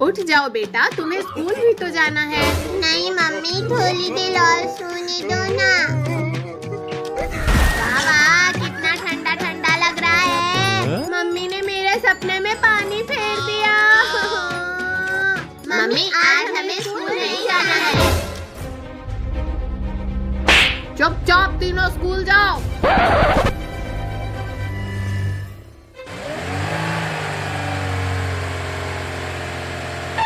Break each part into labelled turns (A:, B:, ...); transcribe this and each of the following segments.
A: उठ जाओ बेटा, तुम्हें स्कूल भी तो जाना है।
B: नहीं मम्मी, थोड़ी देर और सोने दो ना।
A: वाह, कितना ठंडा ठंडा लग रहा है। मम्मी ने मेरे सपने में पानी फेर दिया।
B: मम्मी आज हमें स्कूल नहीं जाना है।
A: चुपचाप तीनों स्कूल जाओ।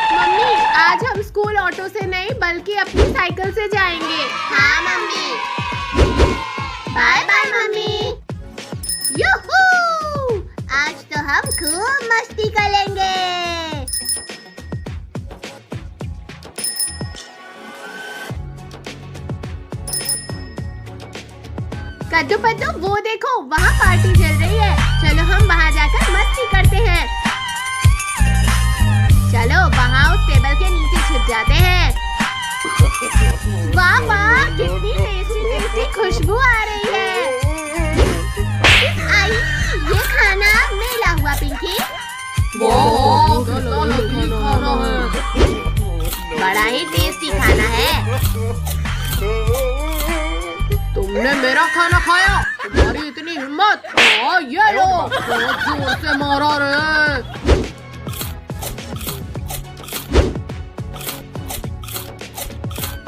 A: मम्मी आज हम स्कूल ऑटो से नहीं बल्कि अपनी साइकिल से जाएंगे।
B: हाँ mummy. Bye bye mummy.
A: Yoohoo!
B: आज तो हम खूब मस्ती करेंगे।
A: कद्दू पद्दू वो देखो, वहाँ पार्टी चल रही है। चलो हम वहाँ जाकर मस्ती करते हैं। चलो वहाँ उस टेबल के नीचे छिप जाते हैं। वाह वाह, कितनी टेस्टी टेस्टी खुशबू आ रही है।
B: आई, ये खाना मेरा हुआ पिंकी।
A: वाह, कितना लजीज खाना है।
B: बड़ा ही टेस्टी खाना है।
A: तुमने मेरा खाना खाया? तुम्हारी इतनी हिम्मत? ये लो, बहुत जोर से मारा रे।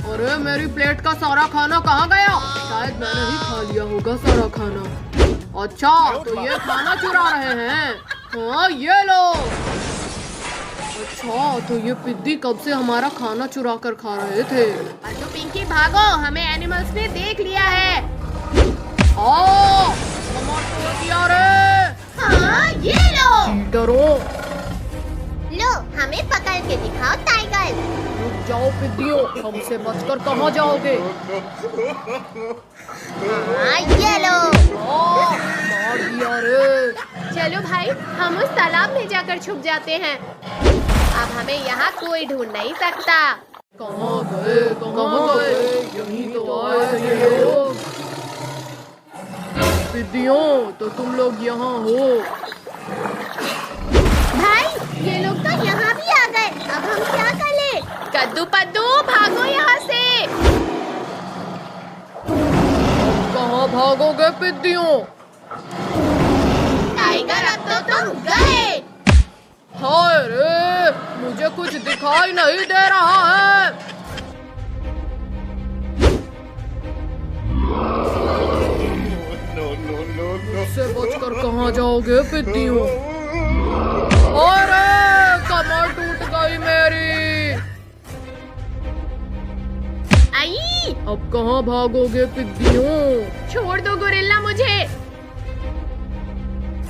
A: अरे मेरी प्लेट का सारा खाना कहाँ गया? शायद मैंने ही खा लिया होगा सारा खाना। अच्छा, तो ये खाना चुरा रहे हैं। हाँ ये लो। अच्छा, तो ये पिद्दी कब से हमारा खाना चुरा कर खा रहे थे। तो पिंकी भागो, हमें एनिमल्स ने देख लिया है। दिया रे।
B: हाँ ये लो।
A: चीटरों।
B: लो हमें पकड़ के दिखाओ टाइगर।
A: रुक जाओ पिद्दियों, हमसे बचकर कहाँ जाओगे।
B: हाँ ये लो।
A: मार दिया रे। चलो भाई, हम उस तालाब में जाकर छुप जाते हैं। अब हमें यहाँ कोई ढूंढ नहीं सकता। कहाँ गए, कहाँ गए? यहीं तो आए थे ये लोग। पिद्दियों, तो तुम लोग यहाँ हो।
B: भाई ये लोग तो यहाँ भी आ गए। अब हम क्या करें?
A: कद्दू पद्दू भागो यहाँ से। कहाँ भागोगे पिद्दियों?
B: टाइगर अब तो तुम गए।
A: हाय रे, मुझे कुछ दिखाई नहीं दे रहा है। मुझसे बचकर कहाँ जाओगे पिद्दियों? अरे कमर टूट गई मेरी।
B: आई,
A: अब कहाँ भागोगे पिद्दियों? छोड़ दो गोरिल्ला मुझे।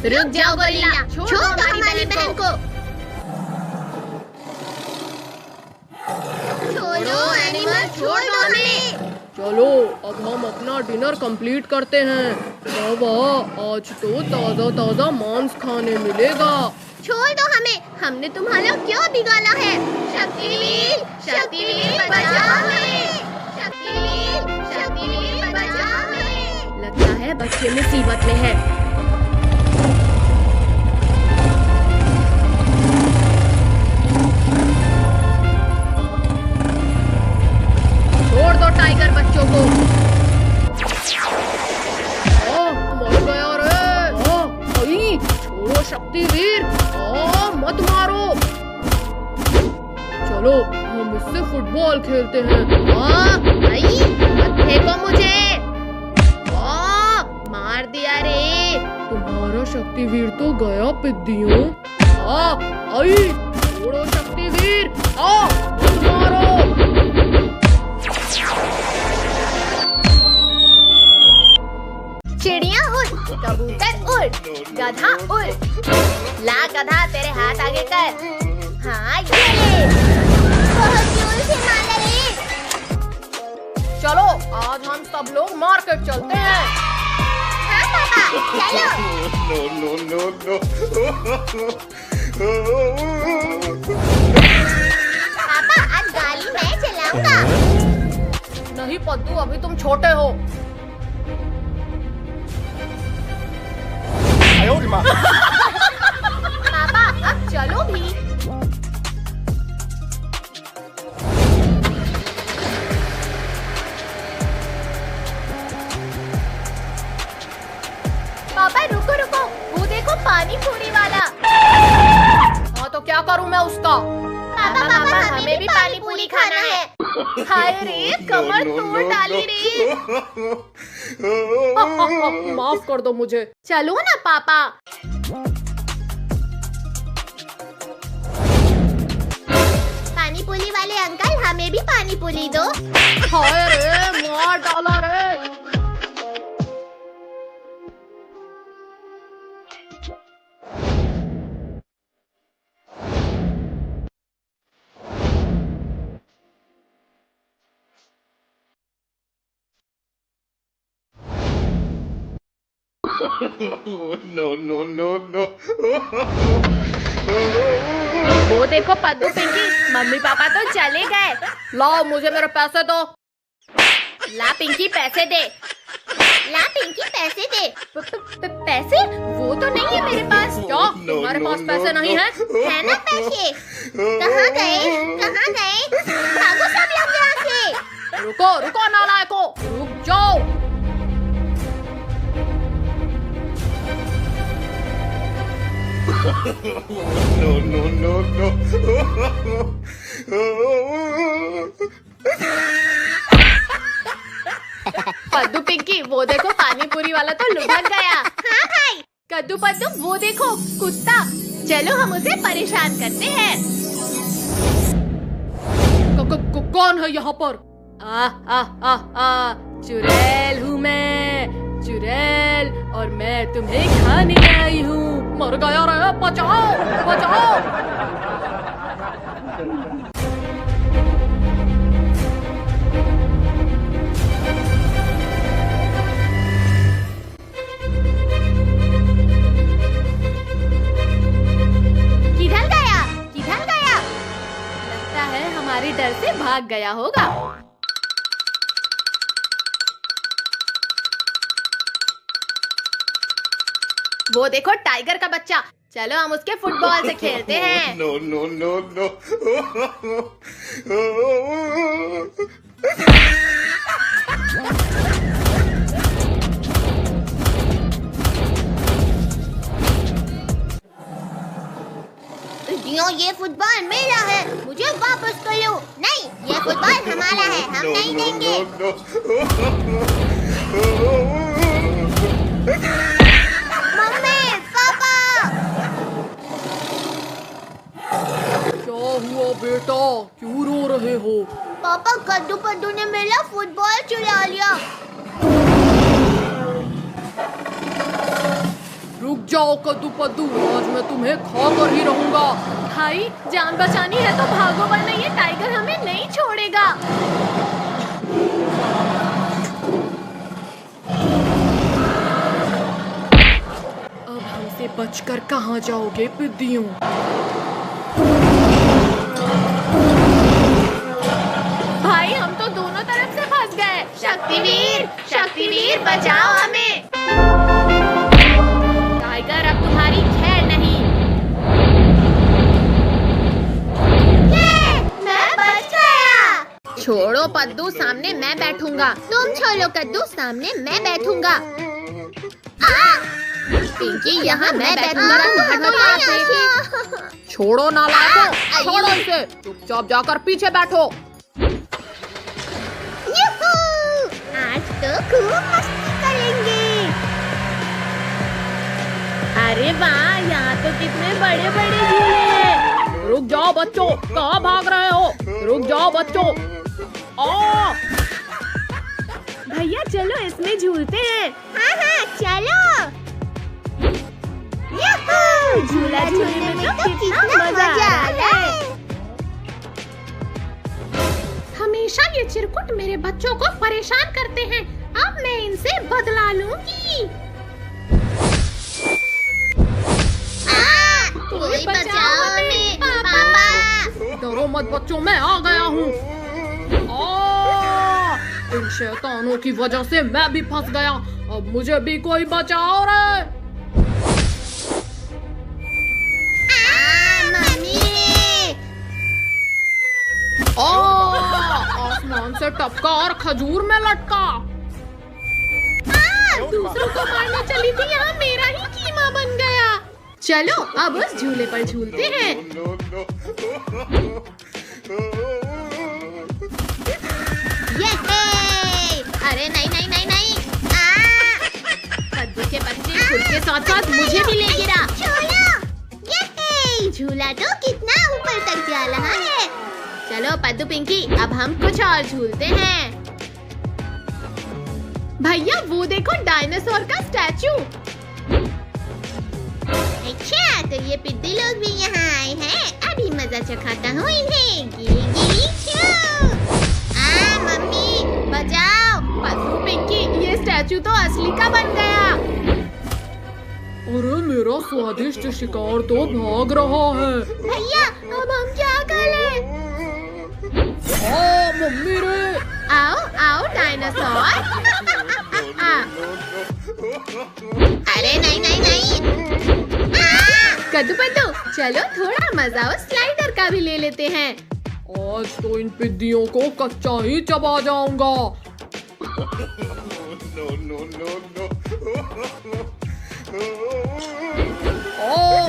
B: रुक जाओ गोरिल्ला, छोड़ दो हमारी बहन को। छोड़ो एनिमल, छोड़ दो हमें।
A: चलो अब हम अपना डिनर कंप्लीट करते हैं। वाह, आज तो ताजा ताजा मांस खाने मिलेगा।
B: छोड़ दो हमें, हमने तुम्हारा क्यों बिगाड़ा है? शक्तिवीर, शक्तिवीर बचा हमें। शक्तिवीर, शक्तिवीर बचा हमें।
A: लगता है बच्चे मुसीबत में है। छोड़ दो टाइगर बच्चों को। मर गया रे। छोड़ो शक्तिवीर, मत मारो। चलो हम इससे फुटबॉल खेलते हैं।
B: मत फेंको मुझे। मार दिया रे।
A: तुम्हारा शक्तिवीर तो गया पिद्दियों। छोड़ो शक्तिवीर, मत मारो।
B: चिड़िया उड़, कबूतर उड़, गधा उड़। ला गधा, तेरे हाथ आगे कर। हाँ ये ले। बहुत जोर से मारा रे।
A: चलो आज हम सब लोग मार्केट चलते हैं।
B: हाँ पापा, चलो। पापा आज गाड़ी मैं चलाऊंगा।
A: नहीं पद्दू, अभी तुम छोटे हो।
B: पापा अब चलो भी।
C: नाश्ता।
B: पापा पापा हमें भी पानी पूरी खाना है।
A: हाय रे, कमर तोड़ डाली रे।
C: माफ कर दो मुझे।
A: चलो ना पापा।
B: पानी पूरी वाले अंकल, हमें भी पानी पूरी दो।
C: हाय रे, मार डाला रे।
D: No.
A: वो देखो पद्दू पिंकी, मम्मी पापा तो चले गए।
C: लाओ मुझे मेरे पैसे दो।
A: ला पिंकी पैसे दे।
B: ला पिंकी पैसे दे।
A: पैसे? वो तो नहीं है मेरे पास।
C: क्या तुम्हारे पास पैसे नहीं है?
B: है ना पैसे? कहाँ गए? कहाँ गए? भागो सब लोग यहाँ से।
C: रुको रुको नालायको, रुक जाओ।
D: No.
A: पद्दू पिंकी, वो देखो पानी पूरी वाला तो लुढ़क गया।
B: हाँ भाई।
A: कद्दू पद्दू, वो देखो कुत्ता। चलो हम उसे परेशान करते हैं।
C: कौन है यहाँ पर? चुड़ैल हूँ मैं, चुड़ैल, और मैं तुम्हें खाने आई हूँ। मर गया रे, बचाओ बचाओ।
B: किधर गया? किधर गया?
A: लगता है हमारे डर से भाग गया होगा। वो देखो टाइगर का बच्चा। चलो हम उसके फुटबॉल से खेलते हैं।
D: No.
B: ये फुटबॉल मेरा है, मुझे वापस कर लो। नहीं, ये फुटबॉल हमारा है, हम नहीं देंगे। Mummy papa.
C: क्या हुआ बेटा, क्यों रो रहे हो?
B: पापा, कद्दू पद्दू ने मेरा फुटबॉल चुरा लिया।
C: रुक जाओ कद्दू पद्दू, आज मैं तुम्हें खा कर ही रहूंगा।
A: भाई जान बचानी है तो भागो, वरना ये टाइगर हमें नहीं छोड़ेगा।
C: अब हमसे बचकर कहाँ जाओगे पिद्दियों?
A: भाई हम तो दोनों तरफ से फंस गए। शक्तिवीर बचाओ हमें। टाइगर अब तुम्हारी खैर नहीं।
B: मैं बच गया।
A: छोड़ो पद्दू, सामने मैं बैठूंगा।
B: तुम छोड़ो कद्दू, सामने मैं बैठूंगा।
A: पिंकी, यहाँ मैं बैठूंगा, तुम हटो यहाँ से।
C: छोड़ो नालायको, छोड़ो इसे। चुपचाप जाकर पीछे बैठो।
B: यूहू! आज तो खूब मस्ती करेंगे।
A: अरे वाह, यहाँ तो कितने बड़े बड़े झूले हैं।
C: रुक जाओ बच्चों, कहाँ भाग रहे हो? रुक जाओ बच्चों।
A: भैया चलो इसमें झूलते हैं।
B: हाँ, चलो। यूहू!
A: झूला झूलने में तो कितना मजा आ रहा है। हमेशा ये चिरकुट मेरे बच्चों को परेशान करते हैं। अब मैं इनसे बदला लूंगी।
B: कोई बचाओ हमें, पापा।
C: डरो मत बच्चों, मैं आ गया हूँ। इन शैतानों की वजह से मैं भी फंस गया। अब मुझे भी कोई बचाओ रे।
B: मम्मी।
C: आसमान से टपका और खजूर में लटका।
A: दूसरों को मारने चली थी, यहाँ मेरा ही कीमा बन गया। चलो अब उस झूले पर झूलते हैं।
B: अरे नहीं नहीं नहीं नहीं।
A: कद्दू के बच्चे खुद के साथ साथ मुझे भी ले गिरा।
B: झूला तो कितना ऊपर तक जा रहा है।
A: चलो पद्दू पिंकी, अब हम कुछ और झूलते हैं। भैया वो देखो डायनासोर का स्टैचू।
B: अच्छा तो ये पिद्दी लोग भी यहाँ आए हैं। अभी मजा चखाता हूँ इन्हें। गिरी गिरी छू। मम्मी बचाओ।
A: पद्दू पिंकी, ये स्टैचू तो असली का बन गया।
C: अरे मेरा स्वादिष्ट शिकार तो भाग रहा है।
B: भैया अब हम क्या करें?
C: मम्मी रे।
A: आओ आओ डायनासोर।
B: अरे नहीं नहीं नहीं।
A: कद्दू पद्दू, चलो थोड़ा मजा उस स्लाइडर का भी ले लेते हैं।
C: आज तो इन पिद्दियों को कच्चा ही चबा जाऊंगा।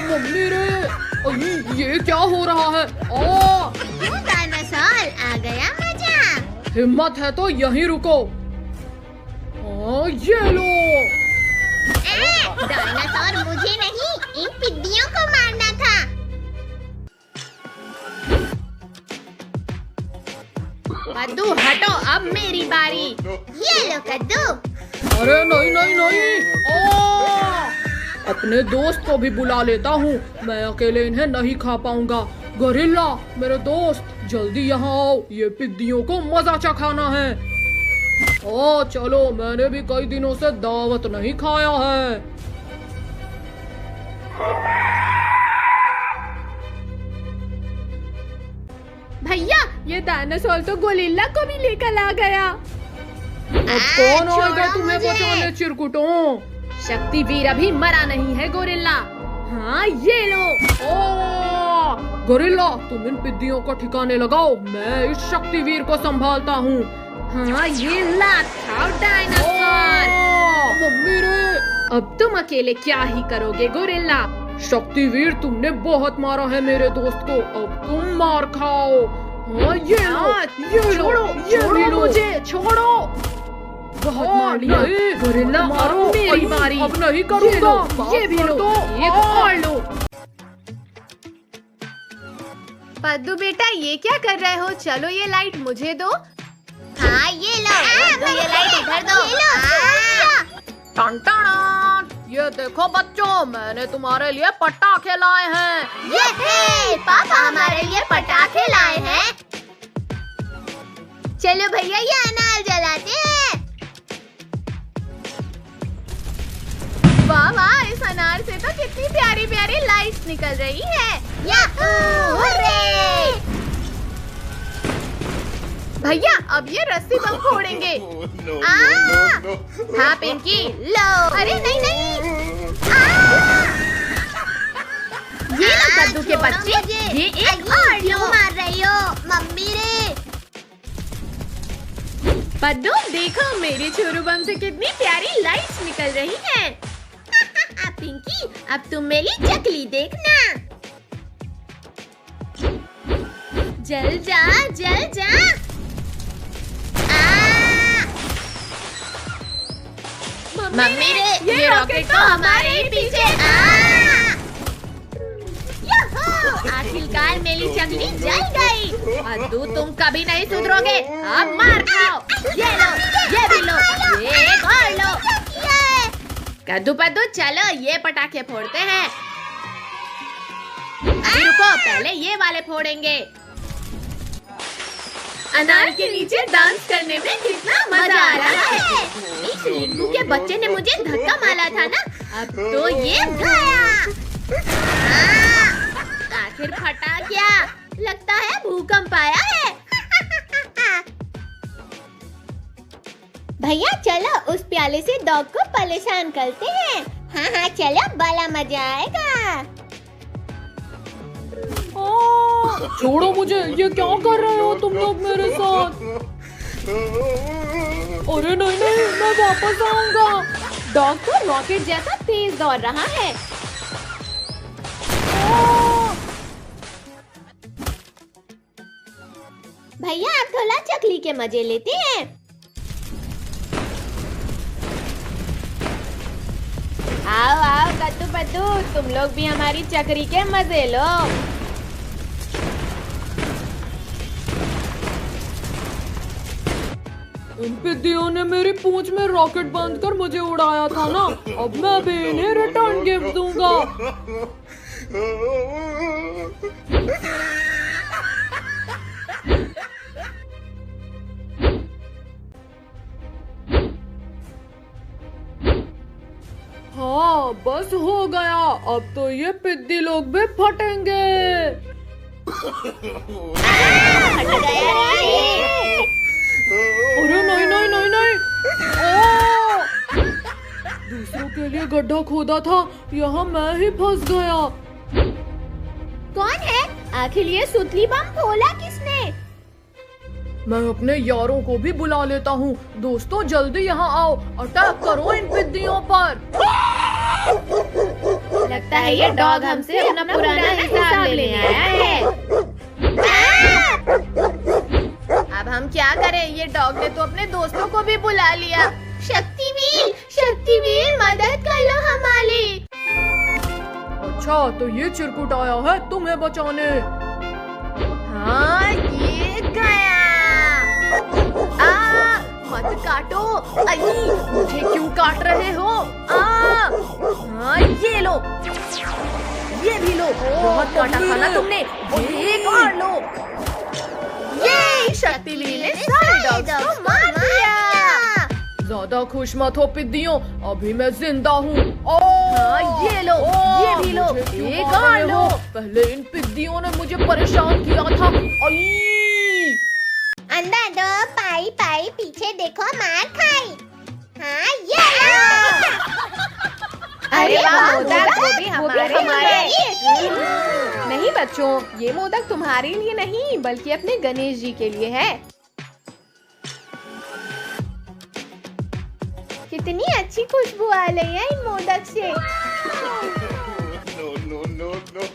C: मम्मी रे, ये क्या हो रहा है?
B: डायनासोर आ गया मजा।
C: हिम्मत है तो यहीं रुको। ये लो।
B: डायनासोर मुझे नहीं, इन पिद्दियों को मारना था।
A: कद्दू हटो, अब मेरी बारी।
B: ये लो कद्दू।
C: अरे नहीं नहीं नहीं। अपने दोस्त को भी बुला लेता हूँ, मैं अकेले इन्हें नहीं खा पाऊंगा। गोरिल्ला मेरे दोस्त, जल्दी यहाँ आओ, ये पिद्दियों को मजा चखाना है। चलो, मैंने भी कई दिनों से दावत नहीं खाया है।
A: भैया ये डायनासोर तो गोरिल्ला को भी लेकर आ गया।
C: अब कौन आएगा तुम्हें बचाने चिरकुटों?
A: शक्तिवीर अभी मरा नहीं है गोरिल्ला। हाँ ये लो।
C: गोरिल्ला तुम इन पिद्दियों को ठिकाने लगाओ, मैं इस शक्तिवीर को संभालता हूँ।
A: हाँ ये लात खाओ डायनासोर।
C: मम्मी रे।
A: अब तुम अकेले क्या ही करोगे गोरिल्ला?
C: शक्तिवीर तुमने बहुत मारा है मेरे दोस्त को, अब तुम मार खाओ। हाँ ये लो, ये
A: छोड़ो,
C: ये
A: छोड़ो
C: लो।
A: मुझे, छोड़ो।
C: बहुत मार लिया।
A: गोरिल्ला
C: मारो,
A: अब मेरी बारी।
C: अब नहीं करूँगा।
A: ये भी लो, ये और लो। पद्दू बेटा ये क्या कर रहे हो? चलो ये लाइट मुझे दो।
B: हाँ ये लो। ये लाइट इधर दो।
C: टन टन। ये देखो बच्चों, मैंने तुम्हारे लिए पटाखे लाए हैं।
B: ये पापा हमारे लिए पटाखे लाए हैं। चलो भैया ये अनार जलाते हैं।
A: वाह वाह, इस अनार से तो कितनी प्यारी प्यारी लाइट्स निकल रही है। भैया अब ये रस्सी बम फोड़ेंगे। हाँ पिंकी लो। अरे नहीं नहीं। ये लो कद्दू के बच्चे, ये एक और लो।
B: मार रही हो मम्मी रे।
A: पद्दू देखो मेरी छोरू बम से कितनी प्यारी लाइट्स निकल रही हैं।
B: पिंकी अब तुम मेरी चकली देखना। जल जा जल जा।
A: मम्मी रे ये रॉकेट तो हमारे ही पीछे।
B: आखिरकार मेरी चकली जल गई।
A: पद्दू तुम कभी नहीं सुधरोगे, अब मार खाओ। ये लो, ये भी लो, ये एक और लो। कद्दू पद्दू चलो ये पटाखे फोड़ते हैं। अभी रुको, पहले ये वाले फोड़ेंगे। अनार के नीचे डांस करने में कितना मजा आ रहा है।
B: इस रिंकू के बच्चे ने मुझे धक्का मारा था ना, अब तो ये गया।
A: आखिर फटा क्या? लगता है भूकंप आया है।
B: भैया चलो उस प्याले से डॉग को परेशान करते हैं। हाँ चलो, बड़ा मजा आएगा।
C: छोड़ो मुझे, ये क्या कर रहे हो तुम लोग मेरे साथ? अरे नहीं नहीं, मैं वापस आऊंगा।
A: डॉग तो रॉकेट जैसा तेज दौड़ रहा है।
B: भैया आप थोड़ा चकली के मजे लेते हैं।
A: आओ आओ कद्दू पद्दू, तुम लोग भी हमारी चक्री के मजे लो।
C: इन पिद्दियों ने मेरी पूंछ में रॉकेट बांध कर मुझे उड़ाया था ना, अब मैं भी इन्हें रिटर्न गिफ्ट दूंगा। हाँ बस हो गया, अब तो ये पिद्दी लोग भी फटेंगे। अरे नहीं नहीं नहीं नहीं, दूसरों के लिए गड्ढा खोदा था, यहाँ मैं ही फंस गया।
B: कौन है आखिर ये सुतली बम खोला किसने?
C: मैं अपने यारों को भी बुला लेता हूँ। दोस्तों जल्दी यहाँ आओ, अटैक करो इन पिद्दियों पर।
A: लगता है ये डॉग हमसे अपना पुराना हिसाब लेने आया है। अब हम क्या करें, ये डॉग ने तो अपने दोस्तों को भी बुला लिया।
B: शक्तिवीर मदद कर लो हमारी।
C: अच्छा तो ये चिरकुट आया है तुम्हें बचाने।
A: हाँ ये गया। मत काटो, मुझे क्यों काट रहे हो? हाँ ये लो, ये भी लो। बहुत काटा खाना तुमने, एक और लो। ये शक्तिवीर ने सारे डॉग्स को मार दिया।
C: ज्यादा खुश मत हो पिद्दियों, अभी मैं जिंदा हूँ।
A: हाँ ये लो, ये भी लो, एक और लो।
C: पहले इन पिद्दियों ने मुझे परेशान किया था।
B: अंदर दो, पाई पाई पीछे देखो मार खाई। हाँ ये लो।
A: अरे वाह मोदक, वो भी हमारे लिए। नहीं बच्चों, ये मोदक तुम्हारे लिए नहीं बल्कि अपने गणेश जी के लिए है। कितनी अच्छी खुशबू आ रही है इन मोदक से।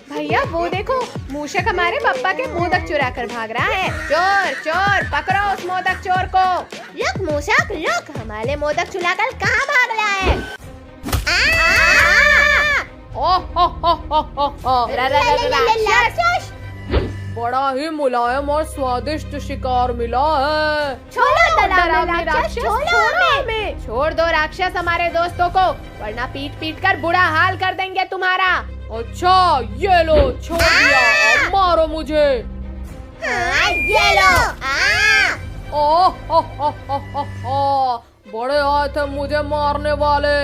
A: भैया वो देखो, मूषक हमारे पापा के मोदक चुरा कर भाग रहा है। चोर चोर पकड़ो उस मोदक चोर को।
B: रुक मूषक रुक, हमारे मोदक चुराकर कहाँ भाग रहा है? राक्षस!
C: बड़ा ही मुलायम और स्वादिष्ट शिकार मिला है।
A: छोड़ दो राक्षस हमारे दोस्तों को, वरना पीट पीट कर बुरा हाल कर देंगे तुम्हारा।
C: अच्छा ये लो, छोड़ दिया, अब मारो मुझे।
B: ये लो।
C: बड़े आए थे मुझे मारने वाले।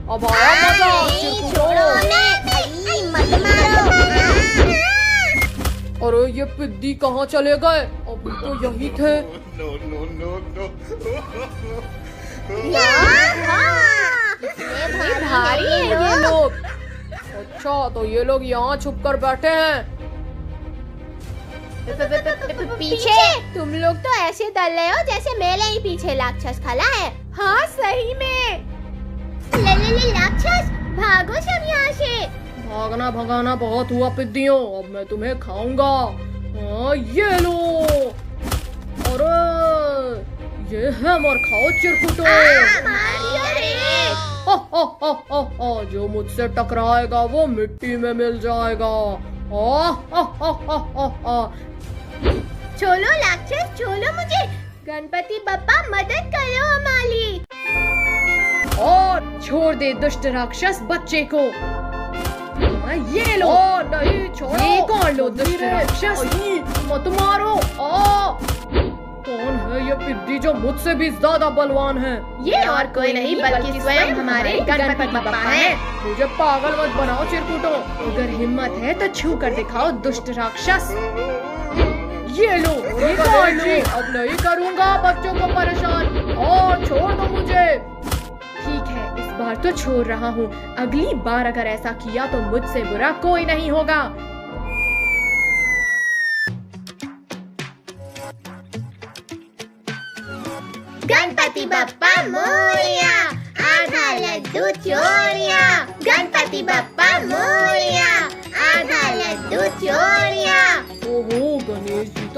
C: अब आया मजा।
B: मत मारो।
C: अरे ये पिद्दी कहाँ चले गए? अभी तो यही थे।
A: भारी है
C: ये लोग। अच्छा तो ये लोग यहाँ छुप कर बैठे हैं।
B: पीछे तुम लोग तो ऐसे डर रहे हो जैसे मेरे ही पीछे राक्षस खड़ा है।
A: हाँ सही में।
B: ले राक्षस, भागो सब यहाँ से।
C: भागना भगाना बहुत हुआ पिद्दियों, अब मैं तुम्हें खाऊंगा। ये लो। अरे ये है, मर खाओ चिरकुटो। जो मुझसे टकराएगा वो मिट्टी में मिल जाएगा।
B: छोड़ो राक्षस, छोड़ो मुझे। गणपति बप्पा मदद करो हमारी।
A: और छोड़ दे दुष्ट राक्षस बच्चे को। ये लो।
C: नहीं छोड़ो।
A: ये कौन लो दुष्ट राक्षस?
C: मत मारो। कौन है ये पिद्दी जो मुझसे भी ज्यादा बलवान है?
A: ये और कोई नहीं बल्कि स्वयं हमारे गणपति बप्पा हैं।
C: मुझे पागल मत बनाओ चिरकुटो।
A: अगर हिम्मत है तो छू कर दिखाओ दुष्ट राक्षस।
C: ये लो, ये कौन लो? अब नहीं करूँगा बच्चों को परेशान, और छोड़ दो मुझे।
A: ठीक है, इस बार तो छोड़ रहा हूँ, अगली बार अगर ऐसा किया तो मुझसे बुरा कोई नहीं होगा।
B: गणपति बप्पा मोरया, आधा लड्डू चोरिया।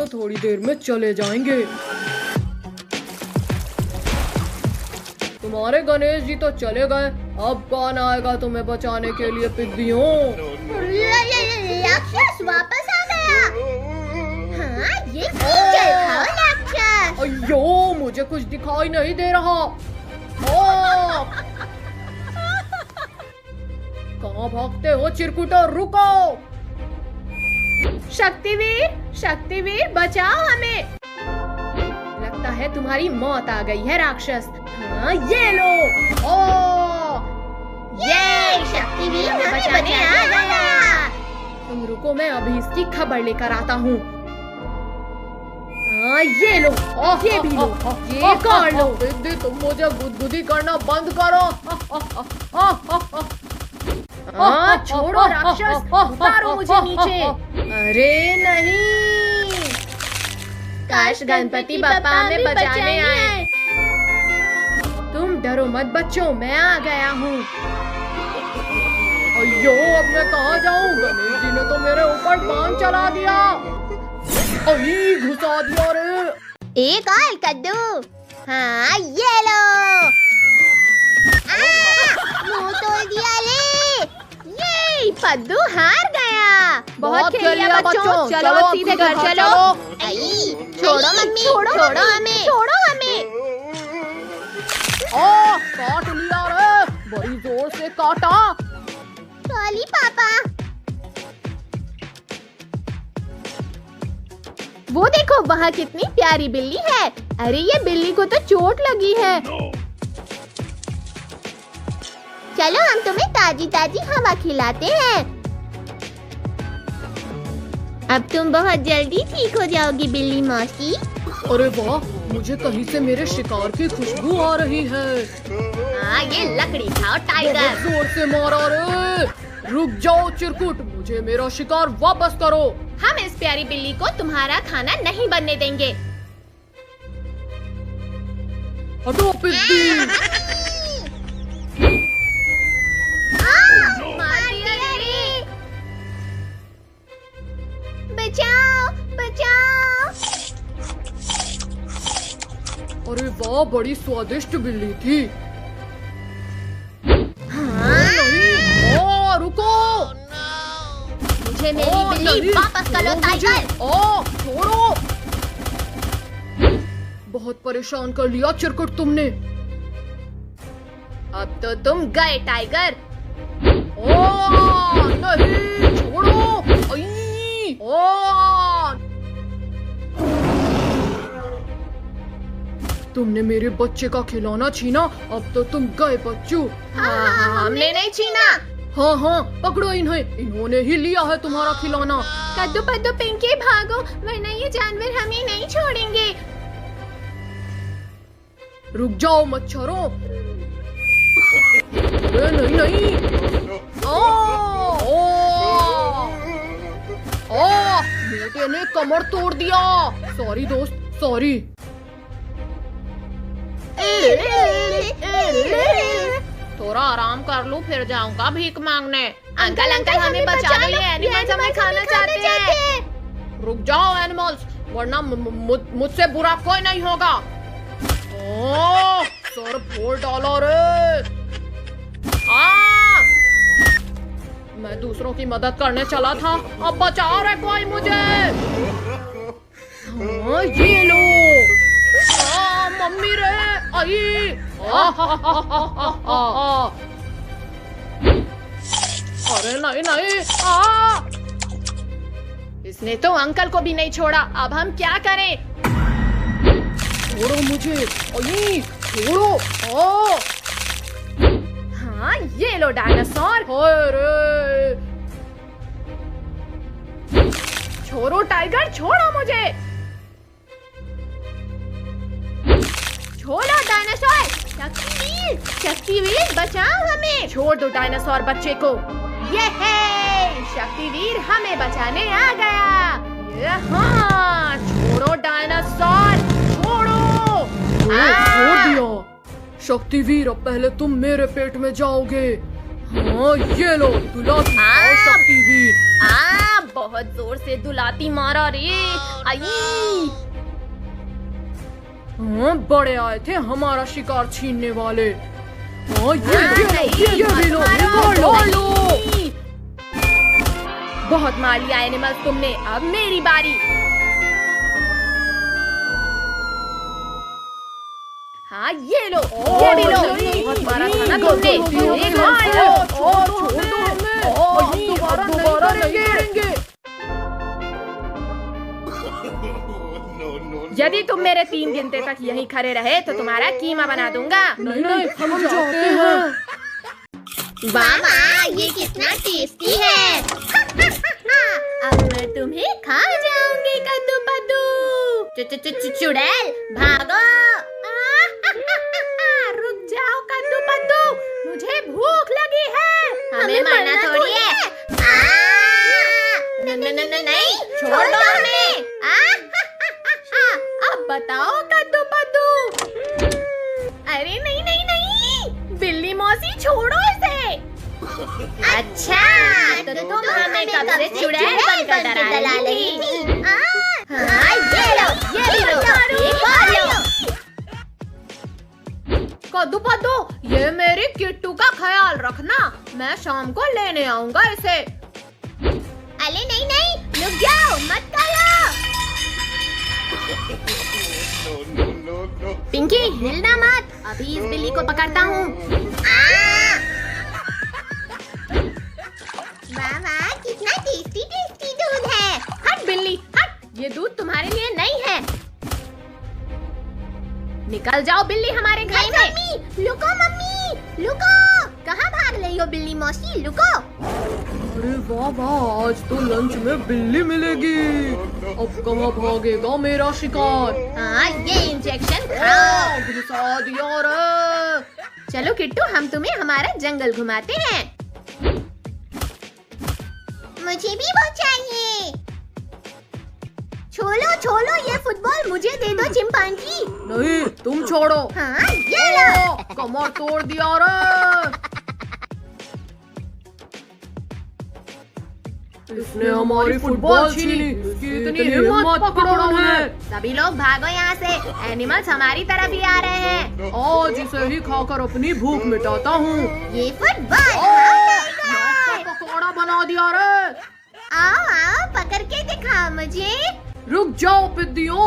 C: तो थोड़ी देर में चले जाएंगे। तुम्हारे गणेश जी तो चले गए, अब कौन आएगा तुम्हें बचाने के लिए पिग्गियों?
B: राक्षस वापस आ गया। हाँ, ये चल खाओ राक्षस।
C: अयो, मुझे कुछ दिखाई नहीं दे रहा। ओ! कहाँ भागते हो चिरकुटा, रुको।
A: शक्तिवीर बचाओ हमें। लगता है तुम्हारी मौत आ गई है राक्षस। हाँ, ये लो। ओ!
B: ये शक्तिवीर हमें बचाने आ गया।
A: तुम रुको, मैं अभी इसकी खबर लेकर आता हूँ। हाँ, ये लो, ये भी लो, ये कर लो।
C: दीदी, तुम मुझे गुदगुदी करना बंद करो।
A: हाँ, छोड़ो राक्षस, उतारो मुझे नीचे। अरे नहीं, काश गणपति बप्पा हमें बचाने आए। तुम डरो मत बच्चों, मैं आ गया हूँ।
C: अयो, अब मैं कहाँ जाऊँ? गणेश जी ने तो मेरे ऊपर बाण चला दिया। अरे, घुसा दिया रे।
B: एक और कद्दू। हाँ, ये लो। मुंह तोड़ दिया रे।
A: ये पद्दू हार गया। बहुत खेल
C: खेल
A: लिया बच्चों, चलो अब सीधे घर चलो।
B: आई, छोड़ो मम्मी, छोड़ो हमें, छोड़ो हमें।
C: काट लिया रे, बड़ी जोर से काटा।
B: सॉरी पापा।
A: वो देखो, वहाँ कितनी प्यारी बिल्ली है। अरे, ये बिल्ली को तो चोट लगी है।
B: चलो हम तुम्हें ताजी ताजी हवा खिलाते हैं। अब तुम बहुत जल्दी ठीक हो जाओगी बिल्ली मौसी।
C: अरे वाह, मुझे कहीं से मेरे शिकार की खुशबू आ रही है।
A: हाँ, ये लकड़ी खाओ टाइगर।
C: बहुत जोर से मारा रे। रुक जाओ चिरकुट, मुझे मेरा शिकार वापस करो।
A: हम इस प्यारी बिल्ली को तुम्हारा खाना नहीं बनने देंगे।
C: हटो पिग्गी।
A: मार दिया रे।
B: बचाओ, बचाओ।
C: अरे वाह, बड़ी स्वादिष्ट बिल्ली थी। ओ, रुको।
B: मुझे मेरी बिल्ली वापस कर लो टाइगर।
C: छोड़ो। बहुत परेशान कर लिया चिरकुट तुमने।
A: अब तो तुम गए टाइगर।
C: नहीं, छोड़ो। तुमने मेरे बच्चे का खिलौना छीना, अब तो तुम गए बच्चू।
A: हाँ, हमने नहीं छीना।
C: हाँ, पकड़ो इन्हें, इन्होंने ही लिया है तुम्हारा खिलौना।
A: कद्दू पद्दू पिंकी भागो, वरना ये जानवर हमें नहीं छोड़ेंगे।
C: रुक जाओ मच्छरों। अरे नहीं। बेटे ने कमर तोड़ दिया। सॉरी दोस्त, सॉरी।
A: थोड़ा आराम कर लूं, फिर जाऊंगा भीख मांगने। अंकल हमें बचा लो, ये एनिमल्स हमें खाना चाहते हैं।
C: रुक जाओ एनिमल्स, वरना मुझसे बुरा कोई नहीं होगा। सर फोड़ डाला रे। मैं दूसरों की मदद करने चला था, अब बचाओ रे कोई मुझे। ये लो। मम्मी रे, आई। अरे नहीं।
A: इसने तो अंकल को भी नहीं छोड़ा, अब हम क्या करें?
C: छोड़ो मुझे। छोड़ो।
A: हाँ, ये लो डायनासोर। छोड़ो टाइगर, छोड़ो मुझे। छोड़ो डायनासोर। शक्तिवीर बचाओ हमें। छोड़ दो डायनासोर बच्चे को। ये है शक्तिवीर हमें बचाने आ गया। हाँ, छोड़ो डायनासोर, छोड़ो।
C: छोड़ दिया। शक्तिवीर, अब पहले तुम मेरे पेट में जाओगे। हाँ, ये लो, तुला शक्तिवीर।
A: बहुत बहुत जोर से दुलाती मारा रे। आई।
C: बड़े आए थे हमारा शिकार छीनने वाले। ये भी लो, लो।
A: बहुत मार लिया एनिमल्स तुमने, अब मेरी बारी। हाँ ये लो, ये भी लो। बहुत मारा था ना तुमने। एक और लो।
C: छोड़ दो हमें। दोबारा नहीं करेंगे।
A: यदि तुम मेरे 3 गिनते तक यहीं खड़े रहे तो तुम्हारा कीमा बना दूंगा।
C: नहीं, हम जाते हैं।
B: वाह वाह, ये कितना टेस्टी है। अब मैं तुम्हें खा जाऊंगी कद्दू पद्दू। चुड़ैल भागो।
A: रुक जाओ कद्दू पद्दू, मुझे भूख लगी है।
B: हमें मरना थोड़ी है। नहीं, छोड़ दो हमें।
A: अब बताओ कद्दू पद्दू। अरे नहीं नहीं नहीं, बिल्ली मौसी छोड़ो इसे।
B: अच्छा, तो तुम हमें कब से चुड़ैल बनकर डरा रही थी? हाँ, ये लो, ये लो, एक और लो।
A: कद्दू पद्दू, ये मेरी किट्टू का ख्याल रखना, मैं शाम को लेने आऊंगा इसे।
B: अरे नहीं नहीं, रुक जाओ, मत खाओ।
A: पिंकी हिलना मत, अभी इस बिल्ली को पकड़ता हूँ।
B: मामा कितना टेस्टी टेस्टी दूध है।
A: हट बिल्ली हट, ये दूध तुम्हारे लिए नहीं है। निकल जाओ बिल्ली हमारे घर से।
B: मम्मी लुको। कहाँ भाग रही हो बिल्ली मौसी, लुको।
C: अरे वाह वाह, आज तो लंच में बिल्ली मिलेगी। अब कहाँ भागेगा मेरा शिकार।
B: हाँ, ये इंजेक्शन खाओ।
C: घुसा दिया रे।
A: चलो किट्टू, हम तुम्हें हमारा जंगल घुमाते हैं।
B: मुझे भी वो चाहिए। छोलो, ये फुटबॉल मुझे दे दो चिंपांजी।
C: नहीं, तुम छोड़ो।
B: हाँ, ये लो।
C: कमर तोड़ दिया रे। इसने हमारी फुटबॉल छीनी। इसकी इतनी हिम्मत पकड़ो है।
A: सभी लोग भागो यहाँ से, एनिमल्स हमारी तरफ ही आ रहे हैं।
C: आज इसे ही खाकर अपनी भूख मिटाता हूँ।
B: ये फुटबॉल
C: पकौड़ा बना दिया रे।
B: आओ, पकड़ के दिखाओ मुझे।
C: रुक जाओ पिद्दियों।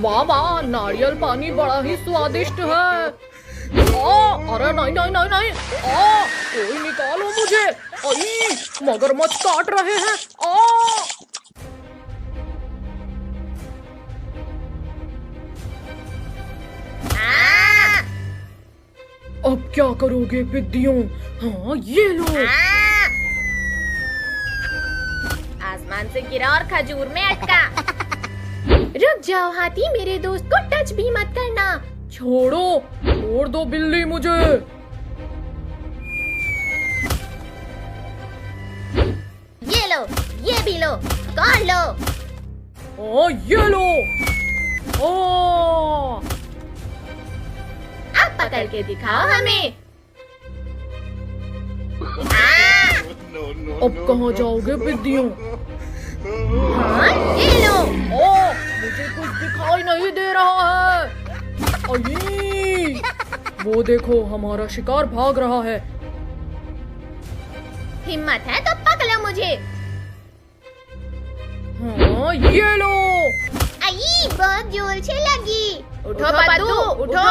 C: वाह वाह, नारियल पानी बड़ा ही स्वादिष्ट है। अरे नहीं। कोई निकालो मुझे। मगरमच्छ काट रहे हैं। अब क्या करोगे पिद्दियों? हाँ ये लो।
A: आसमान से गिरा और खजूर में अटका। रुक जाओ हाथी, मेरे दोस्त को टच भी मत करना।
C: छोड़ दो बिल्ली मुझे।
B: ये लो, ये भी लो, कौन लो।
C: ये लो।
A: अब पकड़ के दिखाओ हमें।
C: अब कहाँ जाओगे पिद्दियों?
A: हाँ, ये लो।
C: मुझे कुछ दिखाई नहीं दे रहा है। वो देखो, हमारा शिकार भाग रहा है।
A: हिम्मत है तो पकड़ो मुझे।
C: हाँ, ये लो।
B: आई, बहुत जोर से लगी।
A: उठो पद्दू, उठो।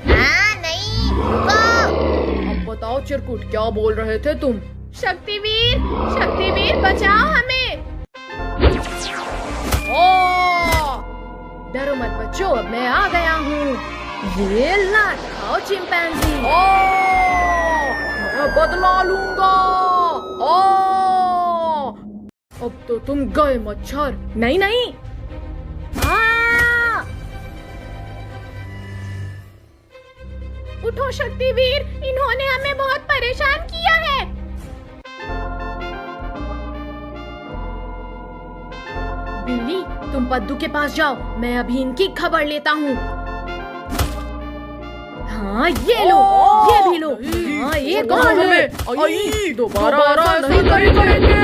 B: नहीं, रुको।
C: अब बताओ चिरकुट, क्या बोल रहे थे तुम?
A: शक्तिवीर बचाओ हमें। डरो मत बच्चों, अब मैं आ गया हूँ। ये लात खाओ चिंपैंजी।
C: मैं बदला लूंगा। अब तो तुम गए मच्छर।
A: नहीं। उठो शक्तिवीर, इन्होंने हमें बहुत परेशान किया है। बिल्ली, तुम पद्दू के पास जाओ, मैं अभी इनकी खबर लेता हूँ। हाँ ये लो, ये भी लो। हाँ एक और लो।
C: दोबारा नहीं करेंगे।